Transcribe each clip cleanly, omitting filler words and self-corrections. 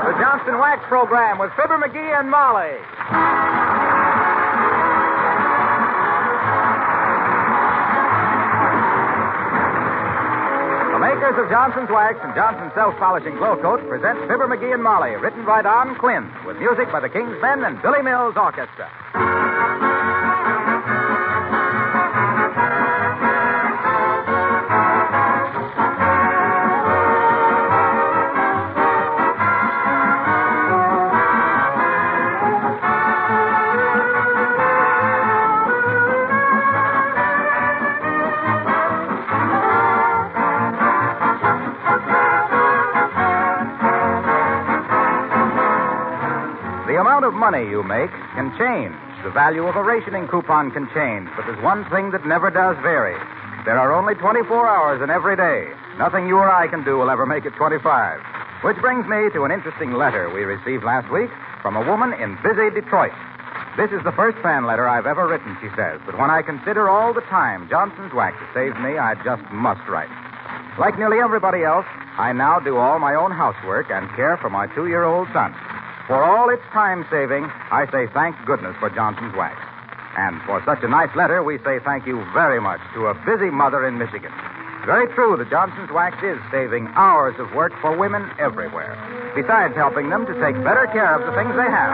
The Johnson Wax Program with Fibber McGee and Molly. The makers of Johnson's Wax and Johnson's Self-Polishing Glow Coat present Fibber McGee and Molly, written by Don Quinn, with music by the King's Men and Billy Mills Orchestra. The amount of money you make can change. The value of a rationing coupon can change, but there's one thing that never does vary. There are only 24 hours in every day. Nothing you or I can do will ever make it 25. Which brings me to an interesting letter we received last week from a woman in busy Detroit. This is the first fan letter I've ever written, she says, but when I consider all the time Johnson's Wax has saved me, I just must write. Like nearly everybody else, I now do all my own housework and care for my 2-year-old son. For all its time saving, I say thank goodness for Johnson's Wax. And for such a nice letter, we say thank you very much to a busy mother in Michigan. Very true that Johnson's Wax is saving hours of work for women everywhere, besides helping them to take better care of the things they have.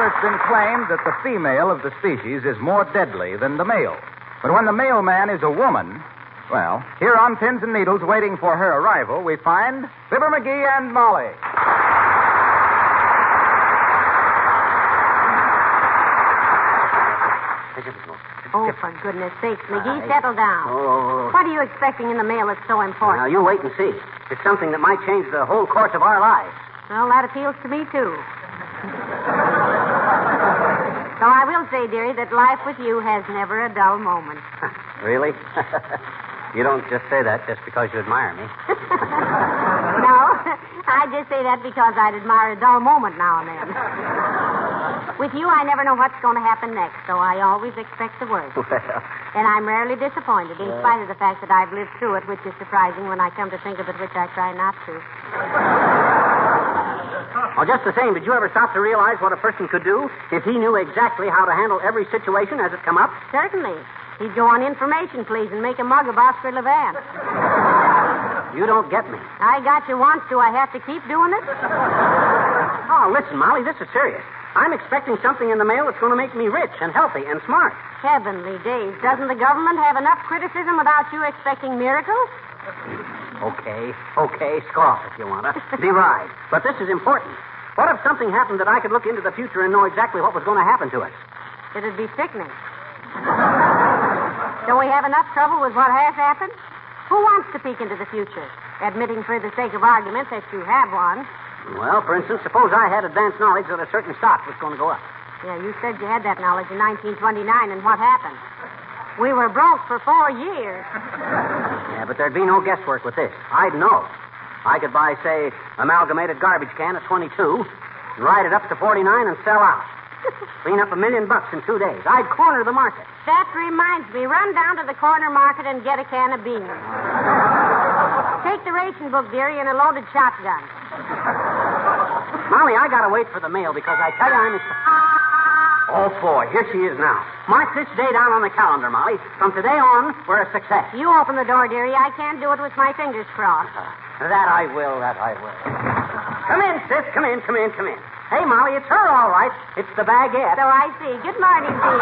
It's been claimed that the female of the species is more deadly than the male. But when the male man is a woman, well, here on Pins and Needles, waiting for her arrival, we find Fibber McGee and Molly. Oh, for goodness sakes, McGee, settle down. Oh. What are you expecting in the mail that's so important? Now, you wait and see. It's something that might change the whole course of our lives. Well, that appeals to me, too. So I will say, dearie, that life with you has never a dull moment. Really? You don't just say that just because you admire me. No, I just say that because I'd admire a dull moment now and then. With you, I never know what's going to happen next, so I always expect the worst. Well. And I'm rarely disappointed, in spite of the fact that I've lived through it, which is surprising when I come to think of it, which I try not to. Well, just the same, did you ever stop to realize what a person could do if he knew exactly how to handle every situation as it come up? Certainly. He'd go on information, please, and make a mug of Oscar Levant. You don't get me. I got you once. Do I have to keep doing it? Oh, listen, Molly, this is serious. I'm expecting something in the mail that's going to make me rich and healthy and smart. Heavenly days. Doesn't the government have enough criticism without you expecting miracles? Okay, scoff if you want to. Deride. But this is important. What if something happened that I could look into the future and know exactly what was going to happen to us? It'd be sickening. Don't we have enough trouble with what has happened? Who wants to peek into the future? Admitting for the sake of argument that you have one. Well, for instance, suppose I had advanced knowledge that a certain stock was going to go up. Yeah, you said you had that knowledge in 1929, and what happened? We were broke for 4 years. Yeah, but there'd be no guesswork with this. I'd know. I could buy, say, amalgamated garbage can at 22, ride it up to 49 and sell out. Clean up $1 million in 2 days. I'd corner the market. That reminds me. Run down to the corner market and get a can of beans. Take the ration book, dearie, and a loaded shotgun. Molly, I gotta wait for the mail because I tell you I'm... Oh, boy, here she is now. Mark this day down on the calendar, Molly. From today on, we're a success. You open the door, dearie. I can't do it with my fingers crossed. That I will. Come in, sis. Come in. Hey, Molly, it's her, all right. It's the baguette. So I see. Good morning, dear.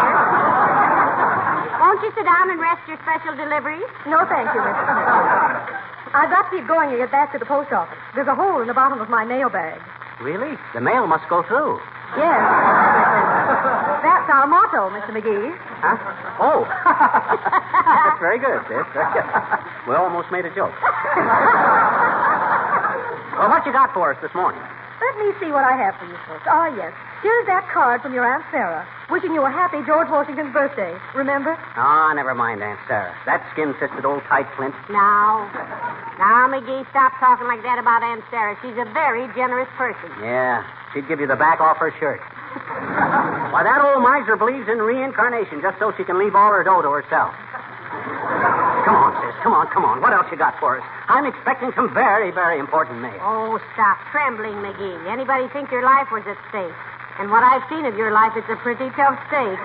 Won't you sit down and rest your special delivery? No, thank you, Mrs. McGee. I've got to keep going to get back to the post office. There's a hole in the bottom of my mail bag. Really? The mail must go through. Yes. That's our motto, Mr. McGee. Huh? Oh. That's very good, sis. We almost made a joke. Well, what you got for us this morning? Let me see what I have for you first. Oh, yes. Here's that card from your Aunt Sarah, wishing you a happy George Washington's birthday. Remember? Oh, never mind, Aunt Sarah. That skin-fisted old tight flint. Now, McGee, stop talking like that about Aunt Sarah. She's a very generous person. Yeah, she'd give you the back off her shirt. Why, that old miser believes in reincarnation just so she can leave all her dough to herself. Come on, sis. Come on. What else you got for us? I'm expecting some very, very important mail. Oh, stop trembling, McGee. Anybody think your life was at stake? And what I've seen of your life, it's a pretty tough stake.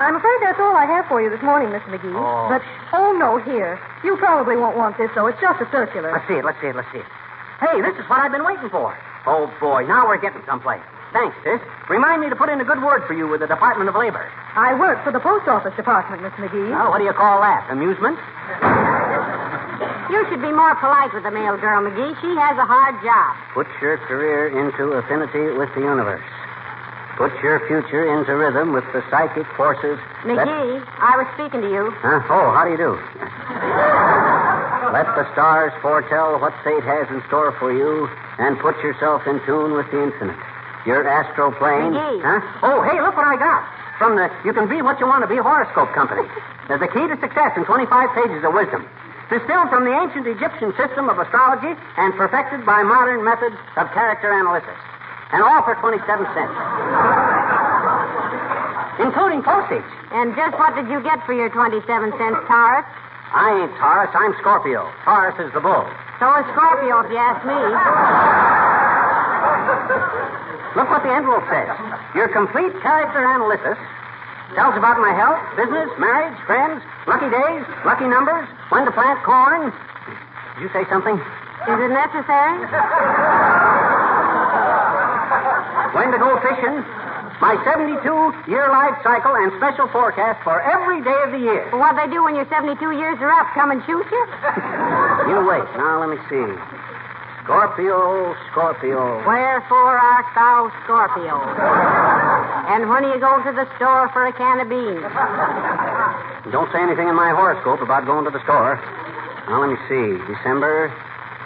I'm afraid that's all I have for you this morning, Mr. McGee. Oh. But, no, here. You probably won't want this, though. It's just a circular. Let's see it. Hey, this is what I've been waiting for. Oh, boy, now we're getting someplace. Thanks, sis. Remind me to put in a good word for you with the Department of Labor. I work for the Post Office Department, Miss McGee. Oh, what do you call that? Amusement? You should be more polite with the mail girl, McGee. She has a hard job. Put your career into affinity with the universe. Put your future into rhythm with the psychic forces. McGee, I was speaking to you. Huh? Oh, how do you do? Let the stars foretell what fate has in store for you, and put yourself in tune with the infinite. Your astral plane. McGee. Huh? Oh, hey, look what I got. From the You Can Be What You Want to Be Horoscope Company. There's the key to success in 25 pages of wisdom. Distilled from the ancient Egyptian system of astrology and perfected by modern methods of character analysis. And all for 27 cents. Including postage. And just what did you get for your 27 cents, Taurus? I ain't Taurus, I'm Scorpio. Taurus is the bull. So is Scorpio, if you ask me. Look what the envelope says. Your complete character analysis tells about my health, business, marriage, friends, lucky days, lucky numbers, when to plant corn. Did you say something? Is it necessary? When to go fishing, my 72-year life cycle and special forecast for every day of the year. Well, what they do when your 72 years are up? Come and shoot you? You wait. Now, let me see. Scorpio. Wherefore art thou Scorpio? And when you go to the store for a can of beans? Don't say anything in my horoscope about going to the store. Now, let me see. December,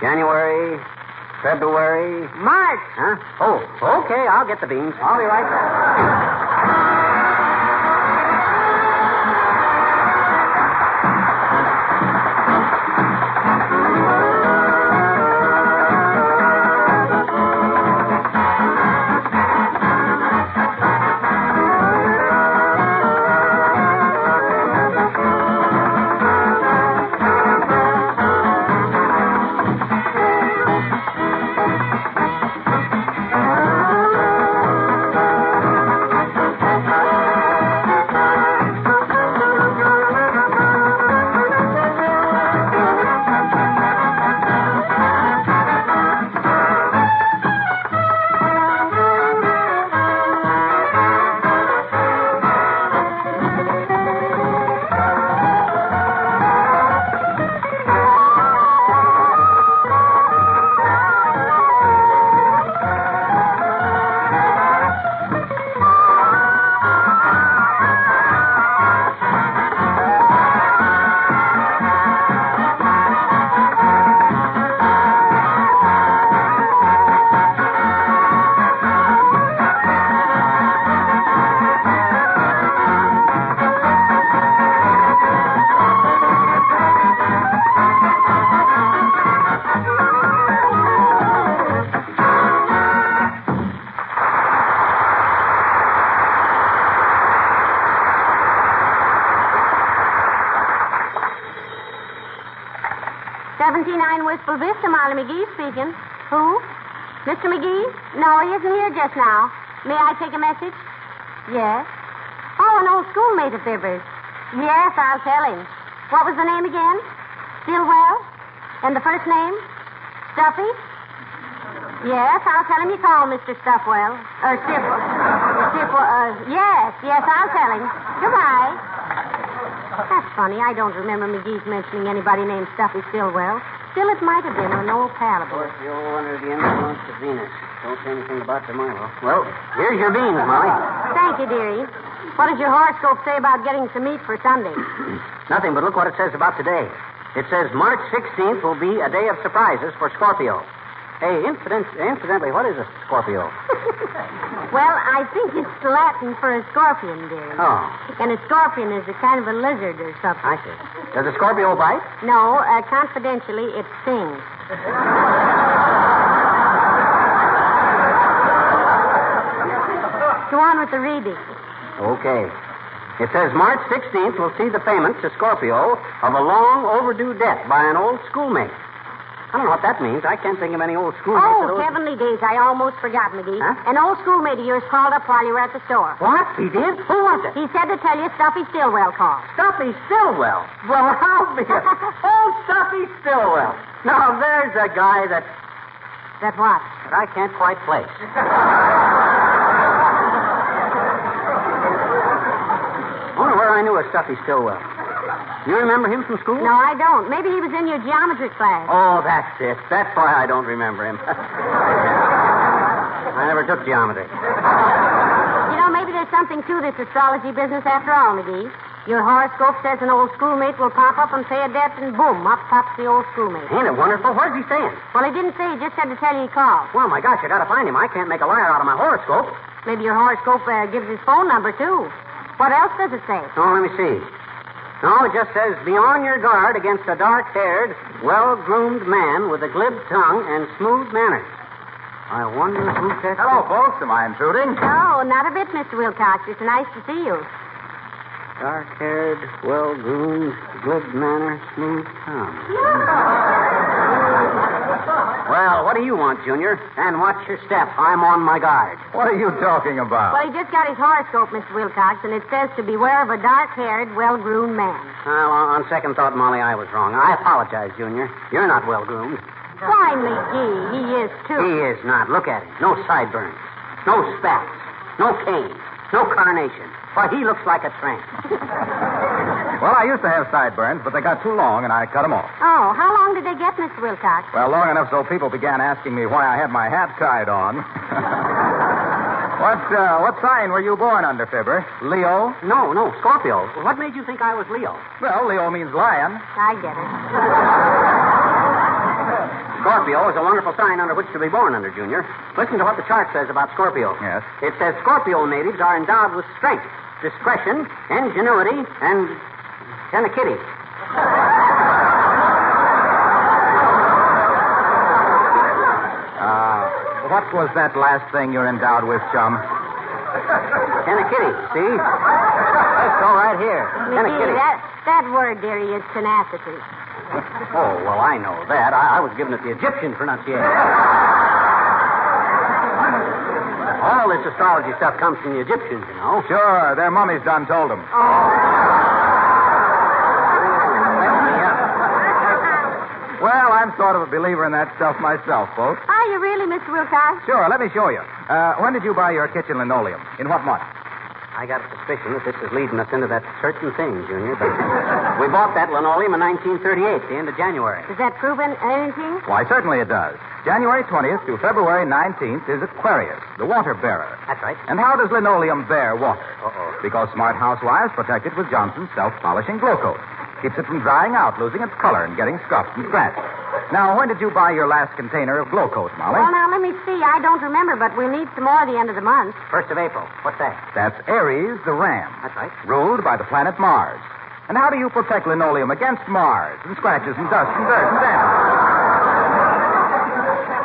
January, February. March. Huh? Oh, okay. I'll get the beans. I'll be right back. Wistful Vista, Molly McGee speaking. Who? Mr. McGee? No, he isn't here just now. May I take a message? Yes. Oh, an old schoolmate of Fibber's. Yes, I'll tell him. What was the name again? Stillwell? And the first name? Stuffy? Yes, I'll tell him you called Mr. Stuffwell. Yes, I'll tell him. Goodbye. That's funny. I don't remember McGee's mentioning anybody named Stuffy Stillwell. Still, it might have been an old pal of his. Scorpio under the influence of Venus. Don't say anything about tomorrow. Well, here's your beans, Molly. Thank you, dearie. What does your horoscope say about getting some meat for Sunday? Nothing, but look what it says about today. It says March 16th will be a day of surprises for Scorpio. Hey, incidentally, what is a Scorpio? Well, I think it's Latin for a scorpion, dearie. Oh. And a scorpion is a kind of a lizard or something. I see. Does a Scorpio bite? No, confidentially, it stings. Go on with the reading. Okay. It says March 16th will see the payment to Scorpio of a long overdue debt by an old schoolmate. I don't know what that means. I can't think of any old schoolmates. Oh, heavenly days. I almost forgot, McGee. Huh? An old schoolmate of yours called up while you were at the store. What? He did? Who was it? He said to tell you Stuffy Stillwell called. Stuffy Stillwell. Well, I'll be Oh, Stuffy Stillwell. Now, there's a guy that That what? I can't quite place. I wonder where I knew a Stuffy Stillwell. You remember him from school? No, I don't. Maybe he was in your geometry class. Oh, that's it. That's why I don't remember him. I never took geometry. You know, maybe there's something to this astrology business after all, McGee. Your horoscope says an old schoolmate will pop up and pay a debt, and boom, up pops the old schoolmate. Ain't it wonderful? Where's he staying? Well, he didn't say. He just said to tell you he called. Well, my gosh, I gotta find him. I can't make a liar out of my horoscope. Maybe your horoscope gives his phone number, too. What else does it say? Oh, let me see. No, it just says, be on your guard against a dark-haired, well-groomed man with a glib tongue and smooth manners. I wonder who that... Hello, folks. Am I intruding? No, not a bit, Mr. Wilcox. It's nice to see you. Dark-haired, well-groomed, glib manner, smooth tongue. Well, what do you want, Junior? And watch your step. I'm on my guard. What are you talking about? Well, he just got his horoscope, Mr. Wilcox, and it says to beware of a dark-haired, well-groomed man. Well, on second thought, Molly, I was wrong. I apologize, Junior. You're not well-groomed. Why, McGee, he is, too. He is not. Look at him. No sideburns. No spats. No cane. No carnation. Why, he looks like a tramp. Well, I used to have sideburns, but they got too long, and I cut them off. Oh, how long did they get, Mr. Wilcox? Well, long enough so people began asking me why I had my hat tied on. What sign were you born under, Fibber? Leo? No, Scorpio. What made you think I was Leo? Well, Leo means lion. I get it. Scorpio is a wonderful sign under which to be born under, Junior. Listen to what the chart says about Scorpio. Yes. It says Scorpio natives are endowed with strength, discretion, ingenuity, and a kitty. What was that last thing you're endowed with, chum? And a kitty, see? Let's go right here. And a McGee, kitty. that word, dearie, is tenacity. Oh, well, I know that. I was given it the Egyptian pronunciation. All this astrology stuff comes from the Egyptians, you know. Sure, their mummies done told them. Well, I'm sort of a believer in that stuff myself, folks. Are you really, Mr. Wilcox? Sure, let me show you. When did you buy your kitchen linoleum? In what month? I got a suspicion that this is leading us into that certain thing, Junior. But we bought that linoleum in 1938, the end of January. Does that prove anything? Why, certainly it does. January 20th to February 19th is Aquarius, the water bearer. That's right. And how does linoleum bear water? Uh-oh. Because smart housewives protect it with Johnson's self-polishing glow coat. Keeps it from drying out, losing its color, and getting scuffed and scratched. Now, when did you buy your last container of glow coat, Molly? Well, now, let me see. I don't remember, but we'll need some more at the end of the month. 1st of April. What's that? That's Aries, the ram. That's right. Ruled by the planet Mars. And how do you protect linoleum against Mars and scratches and dust and dirt and damage?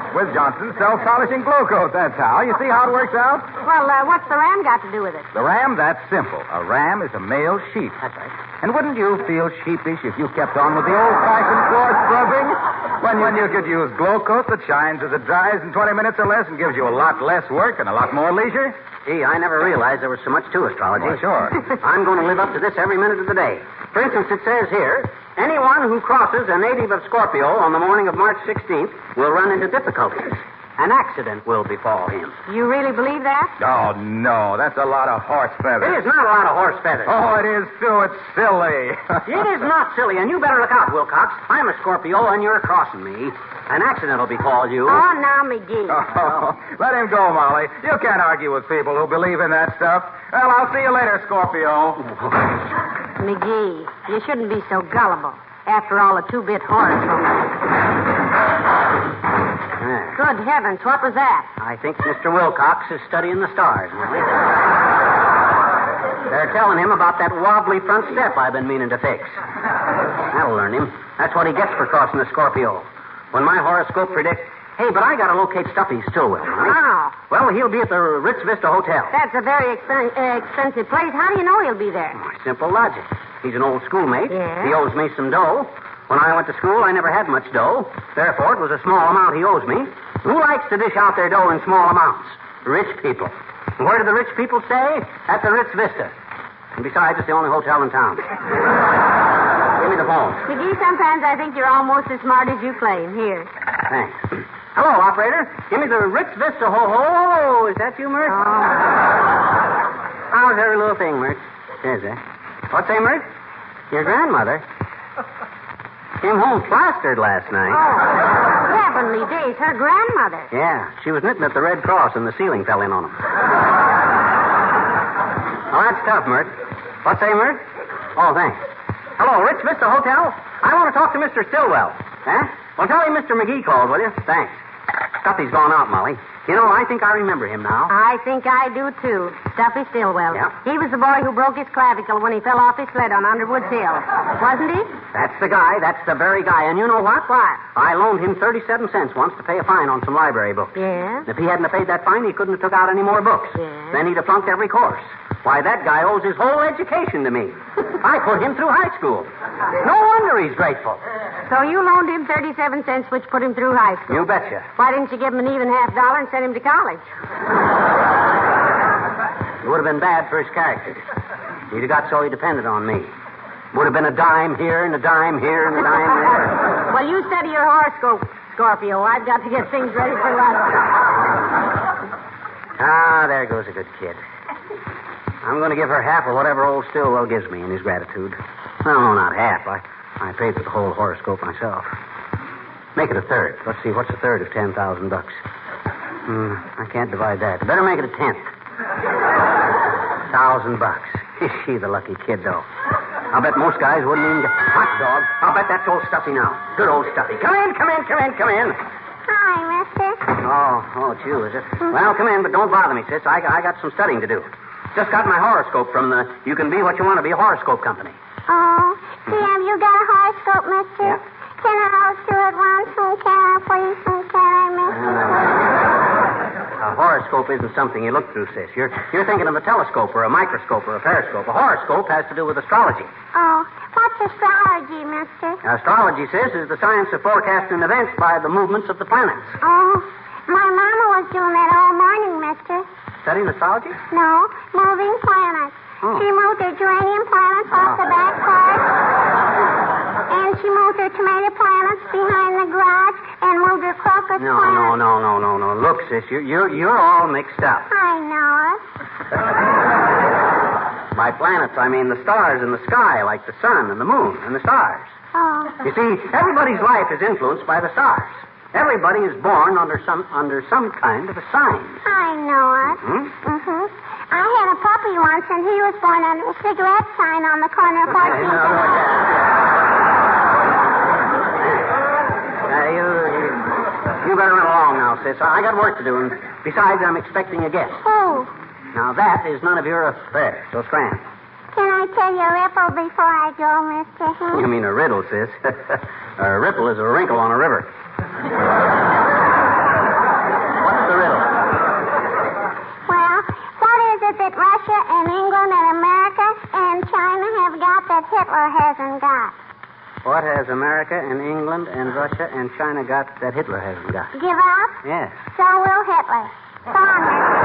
With Johnson's self-polishing glow coat, that's how. You see how it works out? Well, what's the ram got to do with it? The ram, that's simple. A ram is a male sheep. That's right. And wouldn't you feel sheepish if you kept on with the old-fashioned floor scrubbing? When you could use glow coat that shines as it dries in 20 minutes or less and gives you a lot less work and a lot more leisure? Gee, I never realized there was so much to astrology. Well, sure. I'm going to live up to this every minute of the day. For instance, it says here, anyone who crosses a native of Scorpio on the morning of March 16th will run into difficulties. An accident will befall him. You really believe that? Oh, no. That's a lot of horse feathers. It is not a lot of horse feathers. Oh, it is, too. It's silly. It is not silly, and you better look out, Wilcox. I'm a Scorpio, and you're crossing me. An accident will befall you. Oh, now, McGee. Oh, let him go, Molly. You can't argue with people who believe in that stuff. Well, I'll see you later, Scorpio. McGee, you shouldn't be so gullible. After all, a two-bit horoscope. There. Good heavens, what was that? I think Mr. Wilcox is studying the stars, Molly. They're telling him about that wobbly front step I've been meaning to fix. That'll learn him. That's what he gets for crossing the Scorpio. When my horoscope predicts... Hey, but I gotta locate Stuffy Stillwell, right? How? Well, he'll be at the Ritz Vista Hotel. That's a very expensive place. How do you know he'll be there? Oh, simple logic. He's an old schoolmate. Yeah? He owes me some dough. When I went to school, I never had much dough. Therefore, it was a small amount he owes me. Who likes to dish out their dough in small amounts? Rich people. And where do the rich people stay? At the Ritz Vista. And besides, it's the only hotel in town. Give me the phone. McGee, sometimes I think you're almost as smart as you claim. Here. Thanks. Hello, operator. Give me the Ritz Vista. Ho. Is that you, Mert? Oh. How's every little thing, Mert? There's that. What's that, Mert? Your grandmother came home plastered last night. Oh, heavenly days. Her grandmother. Yeah, she was knitting at the Red Cross and the ceiling fell in on them. Oh, that's tough, Mert. What's that, Mert? Oh, thanks. Hello, Ritz Vista Hotel? I want to talk to Mr. Stillwell. Huh? Well, tell him Mr. McGee called, will you? Thanks. Stuffy's gone out, Molly. You know, I think I remember him now. I think I do, too. Stuffy Stillwell. Yeah. He was the boy who broke his clavicle when he fell off his sled on Underwood Hill. Wasn't he? That's the guy. That's the very guy. And you know what? What? I loaned him 37 cents once to pay a fine on some library books. Yeah? If he hadn't have paid that fine, he couldn't have took out any more books. Yeah. Then he'd have flunked every course. Why, that guy owes his whole education to me. I put him through high school. No wonder he's grateful. So you loaned him 37 cents, which put him through high school. You betcha. Why didn't you give him an even $50 and send him to college? It would have been bad for his character. He'd have got so he depended on me. Would have been a dime here and a dime here and a dime there. Well, you study your horoscope, Scorpio. I've got to get things ready for lunch. Ah, there goes a good kid. I'm going to give her half of whatever old Stillwell gives me in his gratitude. No, not half. I paid for the whole horoscope myself. Make it a third. Let's see, what's a third of $10,000? I can't divide that. Better make it a tenth. $1,000. Is she the lucky kid, though? I'll bet most guys wouldn't even get... Hot dog. I'll bet that's old Stuffy now. Good old Stuffy. Come in. Hi, mister. Oh, it's you, is it? Well, come in, but don't bother me, sis. I got some studying to do. Just got my horoscope from the You Can Be What You Want to Be horoscope company. Oh, have you got a horoscope, mister? Yeah. Can I all do it once? And can I, please? And can I, mister? A horoscope isn't something you look through, sis. You're thinking of a telescope or a microscope or a periscope. A horoscope has to do with astrology. Oh, what's astrology, mister? Astrology, sis, is the science of forecasting events by the movements of the planets. Oh, my mama was doing that all morning, mister. Studying astrology? No, moving planets. Oh. She moved her geranium planets off the back part. And she moved her tomato planets behind the garage and moved her crocus No. planets. Look, sis, you're all mixed up. I know it. By planets, I mean the stars in the sky, like the sun and the moon and the stars. Oh. You see, everybody's life is influenced by the stars. Everybody is born under some kind of a sign. I know it. Mm-hmm. I had a puppy once, and he was born under a cigarette sign on the corner of 14th You better run along now, sis. I got work to do, and besides, I'm expecting a guest. Who? Now, that is none of your affair, so scram. Can I tell you a ripple before I go, mister? You mean a riddle, sis? A ripple is a wrinkle on a river. What's the riddle? Well, what is it that Russia and England and America and China have got that Hitler hasn't got? What has America and England and Russia and China got that Hitler hasn't got? Give up? Yes. So will Hitler. Come on, mister.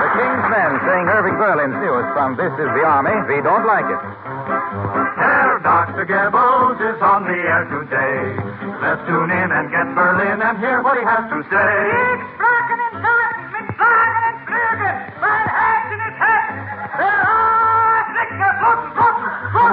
The King's Men sing Irving Berlin's newest from This Is the Army, We Don't Like It. Herr Dr. Goebbels is on the air today. Let's tune in and get Berlin and hear what he has to say.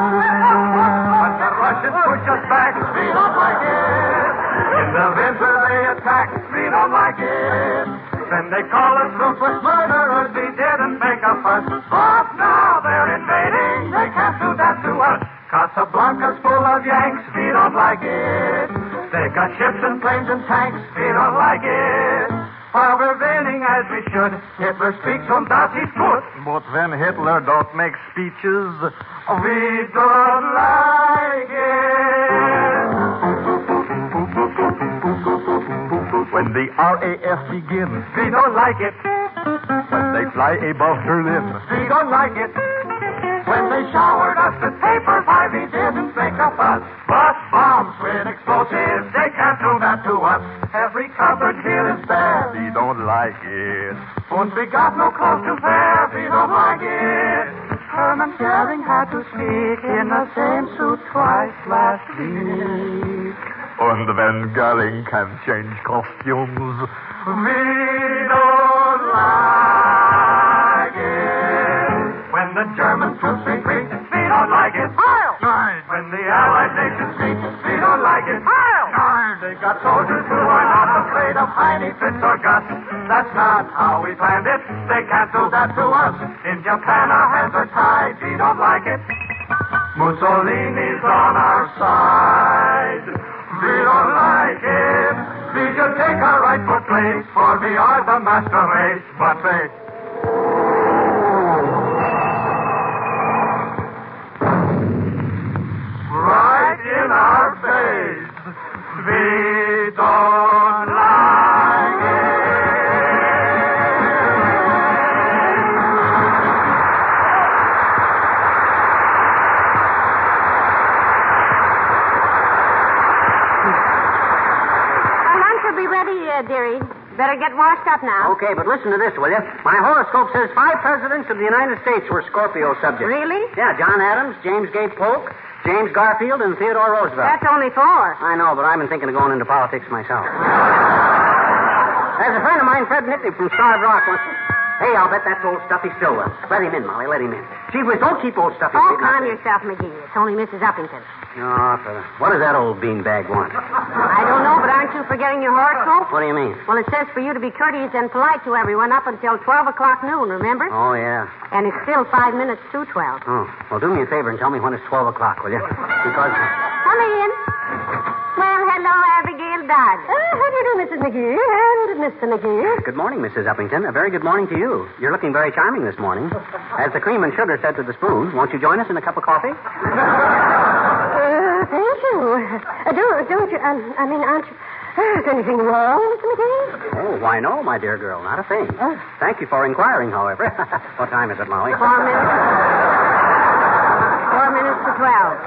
But the Russians push us back, we don't like it. In the winter they attack, we don't like it. Then they call us ruthless murderers, we didn't make a fuss. But now they're invading, they can't do that to Casablanca's full of Yanks, we don't like it. They got ships and planes and tanks, we don't like it. While we're winning as we should, Hitler speaks from das ist gut. But when Hitler don't make speeches, We don't like it. when the RAF begins, We don't like it. when they fly above Berlin, We don't like it. When they showered us with paper, why we didn't make a fuss. But bombs with explosives, they can't do that to us. Every cupboard here is bare. we don't like it. And we got no clothes to wear, we don't like it. Herman Goering had to speak in the same suit twice last week. And when Goering can change costumes, We don't like it. When the German troops retreat, we don't like it. When the Allied nations meet, we don't like it. They got soldiers who are not afraid of Heine, Fritz, or Gus. That's not how we planned it. They can't do that to us. In Japan, our hands are tied. We don't like it. Mussolini's on our side. We don't like it. We should take our rightful place, for we are the master race. But they... Right in our face. We don't like it. Lunch will be ready, dearie. Better get washed up now. Okay, but listen to this, will you? My horoscope says 5 presidents of the United States were Scorpio subjects. Really? Yeah, John Adams, James Gay Polk, James Garfield, and Theodore Roosevelt. That's only 4. I know, but I've been thinking of going into politics myself. There's a friend of mine, Fred Nitley from Starved Rock. Hey, I'll bet that's old Stuffy Stillwell. Let him in, Molly, let him in. Gee whiz, don't keep old Stuffy Oh, sitting up calm there. yourself, McGee. It's only Mrs. Uppington. Oh, what does that old beanbag want? I don't know, but aren't you forgetting your horoscope? What do you mean? Well, it says for you to be courteous and polite to everyone up until 12 o'clock noon, remember? Oh, yeah. And it's still 5 minutes to 12. Oh, well, do me a favor and tell me when it's 12 o'clock, will you? Because... Come in. Well, hello, Abigail Dodge. How do you do, Mrs. McGee and Mr. McGee? Good morning, Mrs. Uppington. A very good morning to you. You're looking very charming this morning. As the cream and sugar said to the spoon, won't you join us in a cup of coffee? Thank you. Don't you, aren't you... is anything wrong, Mr. McGee? Oh, why no, my dear girl. Not a thing. Thank you for inquiring, however. What time is it, Molly? 4 minutes. 4 minutes to 12.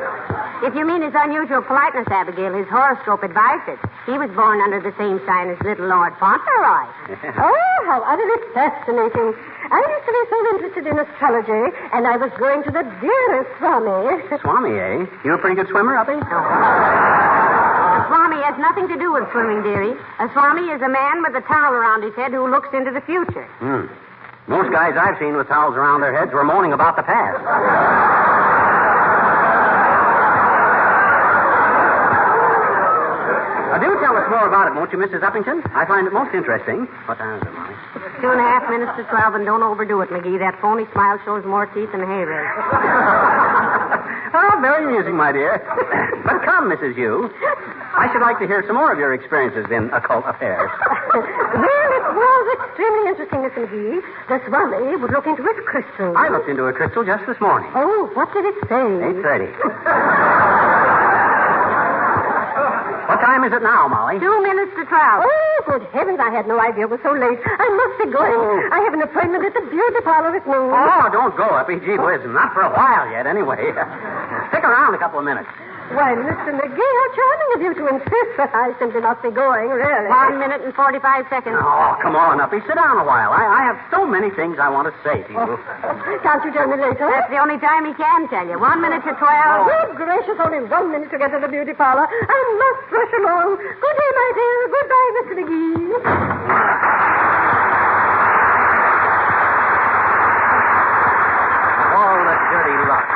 If you mean his unusual politeness, Abigail, his horoscope advised it. He was born under the same sign as little Lord Fauntleroy. Oh, how utterly fascinating. I used to be so interested in astrology, and I was going to the dearest Swami. Swami, eh? You a pretty good swimmer, Uppy? A Swami has nothing to do with swimming, dearie. A Swami is a man with a towel around his head who looks into the future. Most guys I've seen with towels around their heads were moaning about the past. Do tell us more about it, won't you, Mrs. Uppington? I find it most interesting. What time is it, Molly? 2.5 minutes to 12, and don't overdo it, McGee. That phony smile shows more teeth than hay rake. Oh, very amusing, my dear. But come, Mrs. Yu. I should like to hear some more of your experiences in occult affairs. Well, it was extremely interesting, Mr. McGee. The Swami would look into his crystal. I looked into a crystal just this morning. Oh, what did it say? 8:30. What time is it now, Molly? 2 minutes to 12. Oh, good heavens, I had no idea it was so late. I must be going. I have an appointment at the beauty parlor at noon. Oh, don't go, Uppy. Gee whiz, not for a while yet, anyway. Stick around a couple of minutes. Why, Mr. McGee, how charming of you to insist, but I simply must be going, really. 1 minute and 45 seconds. Oh, come on, Uppy. Sit down a while. I have so many things I want to say to you. Can't you tell me later? That's the only time he can tell you. 1 minute to 12. Good gracious, only 1 minute to get to the beauty parlor. I must rush along. Good day, my dear. Goodbye, Mr. McGee. All the dirty luck.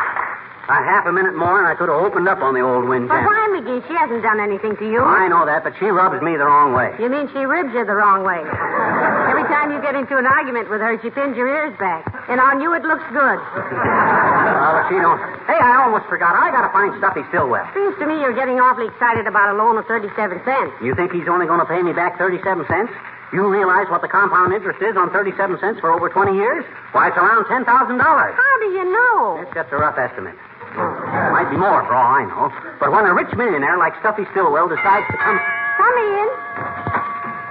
A half a minute more and I could have opened up on the old wind But channel. why, McGee? She hasn't done anything to you. I know that, but she rubs me the wrong way. You mean she ribs you the wrong way? Every time time you get into an argument with her, she pins your ears back. And on you, it looks good. But she don't. Hey, I almost forgot. I got to find Stuffy Stillwell. Seems to me you're getting awfully excited about a loan of 37 cents. You think he's only going to pay me back 37 cents? You realize what the compound interest is on 37 cents for over 20 years? Why, it's around $10,000. How do you know? It's just a rough estimate. Might be more for all I know. But when a rich millionaire like Stuffy Stillwell decides to come... Come in.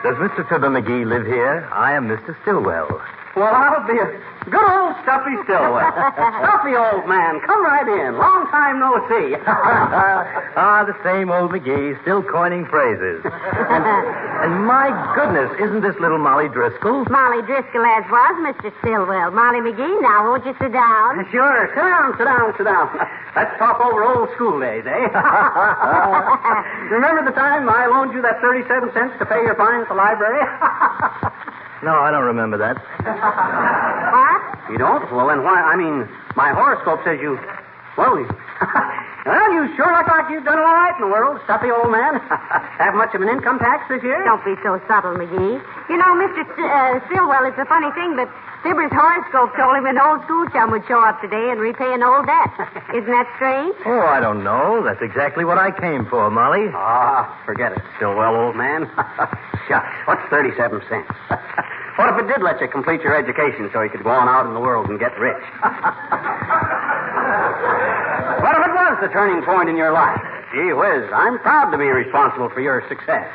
Does Mr. Fibber McGee live here? I am Mr. Stillwell. Well, I'll be a good old Stuffy Stillwell. Stuffy, old man, come right in. Long time no see. The same old McGee, still coining phrases. And my goodness, isn't this little Molly Driscoll? Molly Driscoll as was, Mr. Stillwell. Molly McGee, now won't you sit down? Sure. Sit down. Let's talk over old school days, eh? Remember the time I loaned you that 37 cents to pay your fine at the library? No, I don't remember that. What? You don't? Well, then why? I mean, my horoscope says you... Well, you sure look like you've done all right in the world, Stuffy, old man. Have much of an income tax this year? Don't be so subtle, McGee. You know, Mr. Stillwell, it's a funny thing, but Fibber's horoscope told him an old school chum would show up today and repay an old debt. Isn't that strange? Oh, I don't know. That's exactly what I came for, Molly. Forget it, Stillwell, old man. Shucks, what's 37 cents? What if it did let you complete your education so you could go on out in the world and get rich? What if it was the turning point in your life? Gee whiz, I'm proud to be responsible for your success.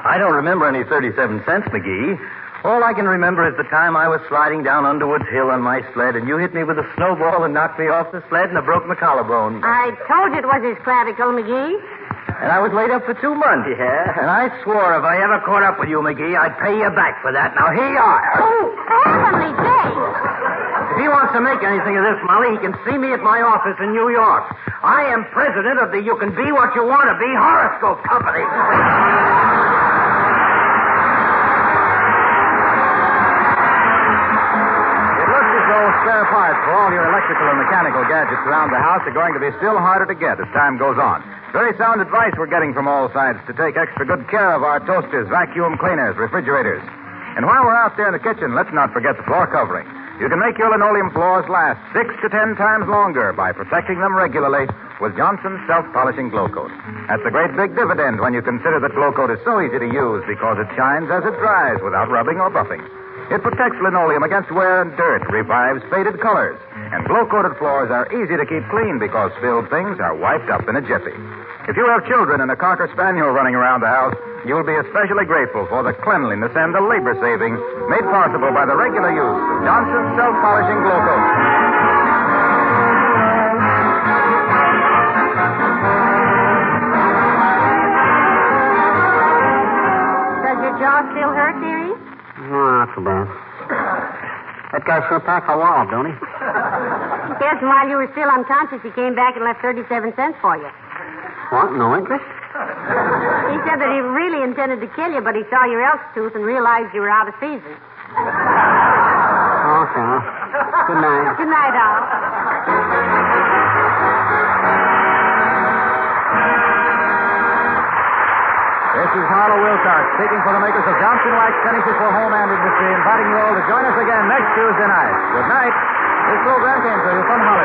I don't remember any 37 cents, McGee. All I can remember is the time I was sliding down Underwood's Hill on my sled, and you hit me with a snowball and knocked me off the sled, and I broke my collarbone. I told you it was his clavicle, McGee. And I was laid up for 2 months. Yeah? And I swore if I ever caught up with you, McGee, I'd pay you back for that. Now, here you are. Oh, heavenly days. If he wants to make anything of this, Molly, he can see me at my office in New York. I am president of the You Can Be What You Want to Be Horoscope Company. Spare parts for all your electrical and mechanical gadgets around the house are going to be still harder to get as time goes on. Very sound advice we're getting from all sides to take extra good care of our toasters, vacuum cleaners, refrigerators. And while we're out there in the kitchen, let's not forget the floor covering. You can make your linoleum floors last 6 to 10 times longer by protecting them regularly with Johnson's self-polishing Glow Coat. That's a great big dividend when you consider that Glow Coat is so easy to use because it shines as it dries without rubbing or buffing. It protects linoleum against wear and dirt, revives faded colors. And glow-coated floors are easy to keep clean because spilled things are wiped up in a jiffy. If you have children and a Cocker Spaniel running around the house, you'll be especially grateful for the cleanliness and the labor savings made possible by the regular use of Johnson's self-polishing Glow Coat. Does your jaw still hurt, dearie? No, not so bad. That guy sure packed a wallop, don't he? Yes, and while you were still unconscious, he came back and left 37 cents for you. What, no interest? He said that he really intended to kill you, but he saw your elk tooth and realized you were out of season. Okay. Good night. Good night, Al. This is Harlow Wilcox speaking for the makers of Johnson Wax Finishes for Home and Industry, inviting you all to join us again next Tuesday night. Good night. This program came to you from Hollywood.